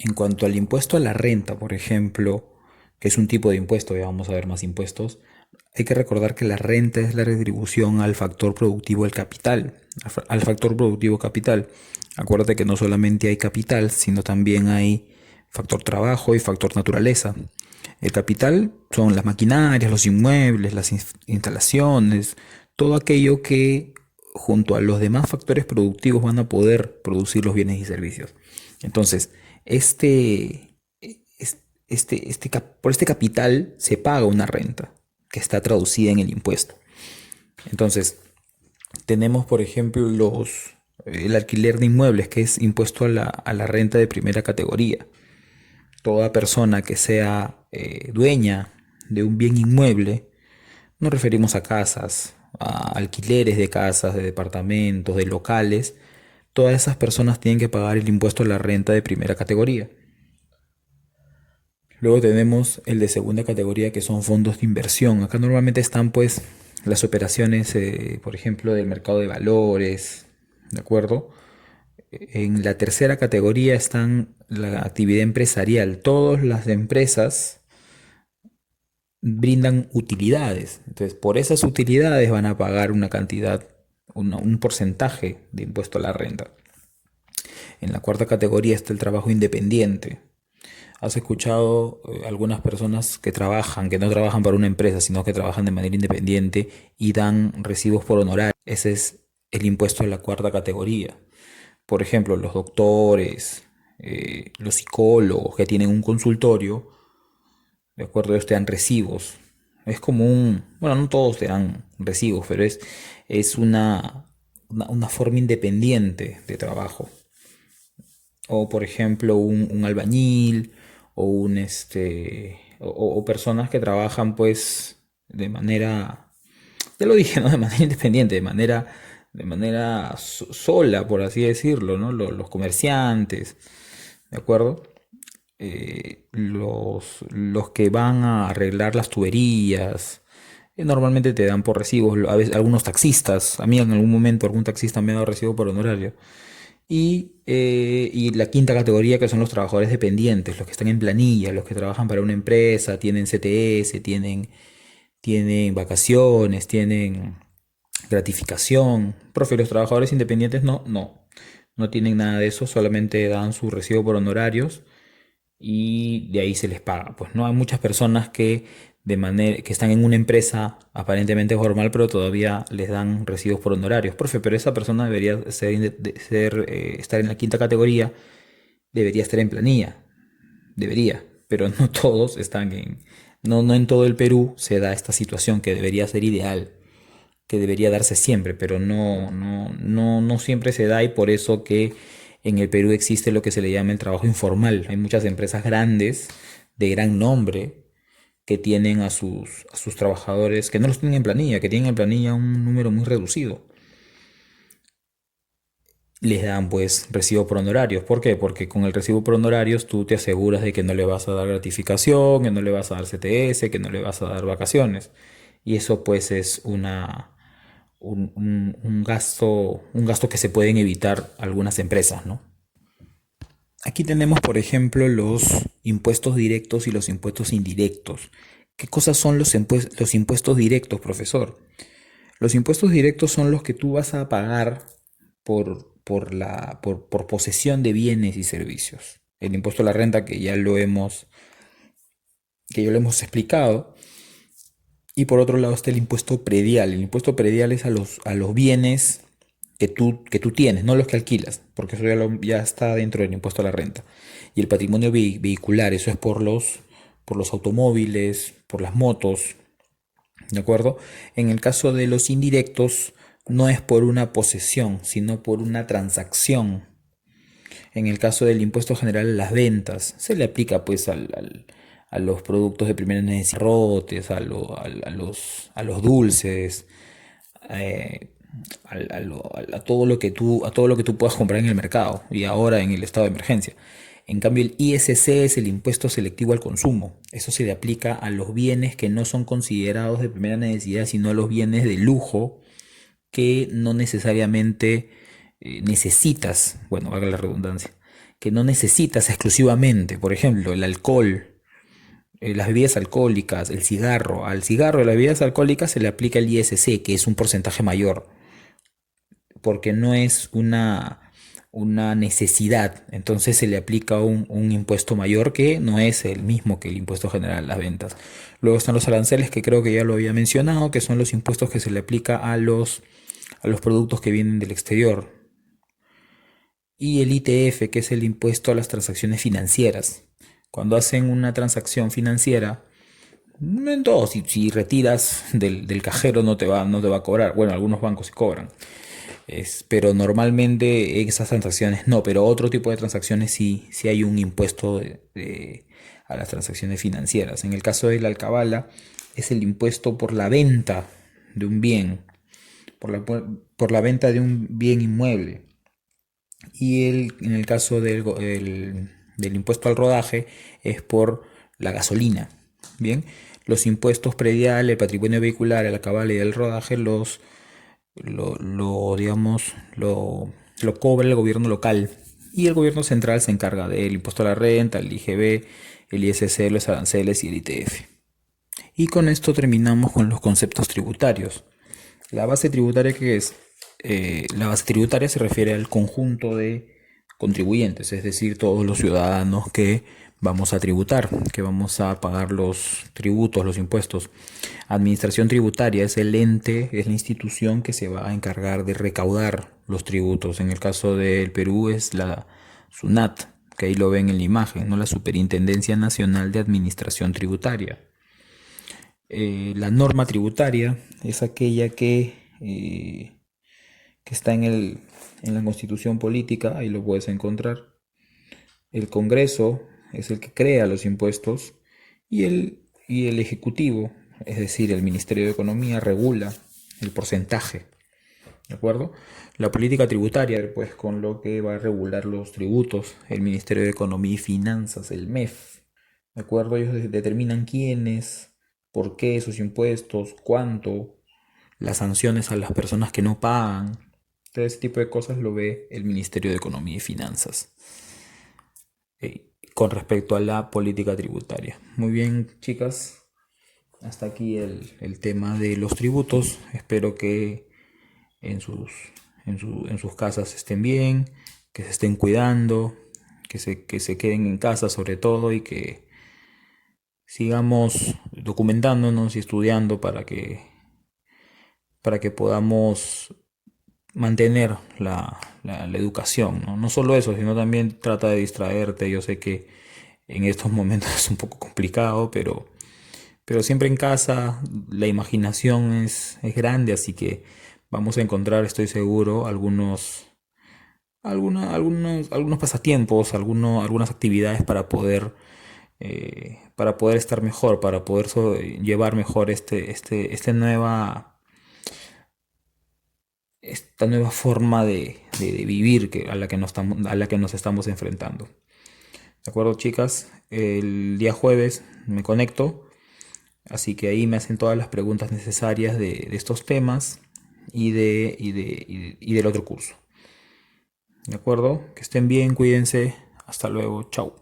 En cuanto al impuesto a la renta, por ejemplo, que es un tipo de impuesto, ya vamos a ver más impuestos, hay que recordar que la renta es la retribución al factor productivo del capital, al factor productivo capital. Acuérdate que no solamente hay capital, sino también hay factor trabajo y factor naturaleza. El capital son las maquinarias, los inmuebles, las instalaciones, todo aquello que junto a los demás factores productivos van a poder producir los bienes y servicios. Entonces, este, por este capital se paga una renta que está traducida en el impuesto. Entonces, tenemos, por ejemplo, el alquiler de inmuebles, que es impuesto a la renta de primera categoría. Toda persona que sea dueña de un bien inmueble, nos referimos a casas, a alquileres de casas, de departamentos, de locales, todas esas personas tienen que pagar el impuesto a la renta de primera categoría. Luego tenemos el de segunda categoría, que son fondos de inversión. Acá normalmente están pues las operaciones, por ejemplo, del mercado de valores, ¿de acuerdo? En la tercera categoría están la actividad empresarial. Todas las empresas brindan utilidades. Entonces, por esas utilidades van a pagar una cantidad, un porcentaje de impuesto a la renta. En la cuarta categoría está el trabajo independiente. ¿Has escuchado algunas personas que trabajan, que no trabajan para una empresa, sino que trabajan de manera independiente y dan recibos por honorario? Ese es el impuesto de la cuarta categoría. Por ejemplo, los doctores, los psicólogos que tienen un consultorio, de acuerdo, ellos te dan recibos. Es como bueno, no todos te dan recibos, pero es una forma independiente de trabajo. O por ejemplo, un albañil o o personas que trabajan pues de manera, ya lo dije, ¿no? De manera independiente, de manera sola, por así decirlo, ¿no? Los comerciantes, ¿de acuerdo? Los que van a arreglar las tuberías, normalmente te dan por recibos, a veces algunos taxistas, a mí en algún momento algún taxista me ha dado recibo por honorario. Y la quinta categoría, que son los trabajadores dependientes, los que están en planilla, los que trabajan para una empresa, tienen CTS, tienen vacaciones, tienen gratificación. Profe, los trabajadores independientes no tienen nada de eso, solamente dan su recibo por honorarios y de ahí se les paga. Pues no hay muchas personas que están en una empresa aparentemente formal, pero todavía les dan recibos por honorarios. Profe, pero esa persona debería estar en la quinta categoría, debería estar en planilla, debería, pero no todos no en todo el Perú se da esta situación que debería ser ideal, que debería darse siempre, pero no siempre se da, y por eso que en el Perú existe lo que se le llama el trabajo informal. Hay muchas empresas grandes, de gran nombre, que tienen a sus trabajadores, que no los tienen en planilla, que tienen en planilla un número muy reducido. Les dan pues recibo por honorarios. ¿Por qué? Porque con el recibo por honorarios tú te aseguras de que no le vas a dar gratificación, que no le vas a dar CTS, que no le vas a dar vacaciones. Y eso pues es un gasto que se pueden evitar algunas empresas, ¿no? Aquí tenemos, por ejemplo, los impuestos directos y los impuestos indirectos. ¿Qué cosas son los impuestos directos, profesor? Los impuestos directos son los que tú vas a pagar por posesión de bienes y servicios. El impuesto a la renta, que ya lo hemos explicado. Y por otro lado está el impuesto predial. El impuesto predial es a los bienes que tú tienes, no los que alquilas, porque eso ya está dentro del impuesto a la renta. Y el patrimonio vehicular, eso es por los automóviles, por las motos, ¿de acuerdo? En el caso de los indirectos, no es por una posesión, sino por una transacción. En el caso del impuesto general a las ventas, se le aplica pues a los productos de primera necesidad, rotes, a los dulces, eh, a todo lo que a todo lo que tú puedas comprar en el mercado y ahora en el estado de emergencia. En cambio, el ISC es el impuesto selectivo al consumo. Eso se le aplica a los bienes que no son considerados de primera necesidad, sino a los bienes de lujo que no necesariamente necesitas, bueno, haga la redundancia, que no necesitas exclusivamente. Por ejemplo, el alcohol, las bebidas alcohólicas, el cigarro. Al cigarro de las bebidas alcohólicas se le aplica el ISC, que es un porcentaje mayor, porque no es una necesidad. Entonces se le aplica un impuesto mayor que no es el mismo que el impuesto general a las ventas. Luego están los aranceles, que creo que ya lo había mencionado, que son los impuestos que se le aplica a los productos que vienen del exterior. Y el ITF, que es el impuesto a las transacciones financieras. Cuando hacen una transacción financiera, en todo, si retiras del cajero no te va a cobrar. Bueno, algunos bancos sí cobran. Pero normalmente esas transacciones no, pero otro tipo de transacciones sí hay un impuesto a las transacciones financieras. En el caso de la alcabala es el impuesto por la venta de un bien, por la venta de un bien inmueble. Y en el caso del impuesto al rodaje es por la gasolina. Bien, los impuestos predial, el patrimonio vehicular, el alcabala y el rodaje digamos, lo cobra el gobierno local y el gobierno central se encarga del impuesto a la renta, el IGB, el ISC, los aranceles y el ITF. Y con esto terminamos con los conceptos tributarios. La base tributaria, ¿qué es? La base tributaria se refiere al conjunto de contribuyentes, es decir, todos los ciudadanos que vamos a tributar, que vamos a pagar los tributos, los impuestos. Administración tributaria es el ente, es la institución que se va a encargar de recaudar los tributos. En el caso del Perú es la SUNAT, que ahí lo ven en la imagen, ¿no? La Superintendencia Nacional de Administración Tributaria. La norma tributaria es aquella que está en la Constitución política, ahí lo puedes encontrar. El Congreso es el que crea los impuestos y el Ejecutivo, es decir, el Ministerio de Economía, regula el porcentaje. ¿De acuerdo? La política tributaria, pues con lo que va a regular los tributos, el Ministerio de Economía y Finanzas, el MEF. ¿De acuerdo? Ellos determinan quiénes, por qué esos impuestos, cuánto, las sanciones a las personas que no pagan. Todo ese tipo de cosas lo ve el Ministerio de Economía y Finanzas con respecto a la política tributaria. Muy bien, chicas, hasta aquí el tema de los tributos. Espero que en sus casas estén bien, que se estén cuidando, que se queden en casa sobre todo y que sigamos documentándonos y estudiando para que podamos mantener la educación, ¿no? No solo eso, sino también trata de distraerte. Yo sé que en estos momentos es un poco complicado, pero siempre en casa la imaginación es grande, así que vamos a encontrar, estoy seguro, algunos pasatiempos, algunas actividades para poder estar mejor, para poder llevar mejor esta nueva forma de vivir a la que nos estamos enfrentando. ¿De acuerdo, chicas? El día jueves me conecto, así que ahí me hacen todas las preguntas necesarias de estos temas y del otro curso. ¿De acuerdo? Que estén bien, cuídense. Hasta luego. Chao.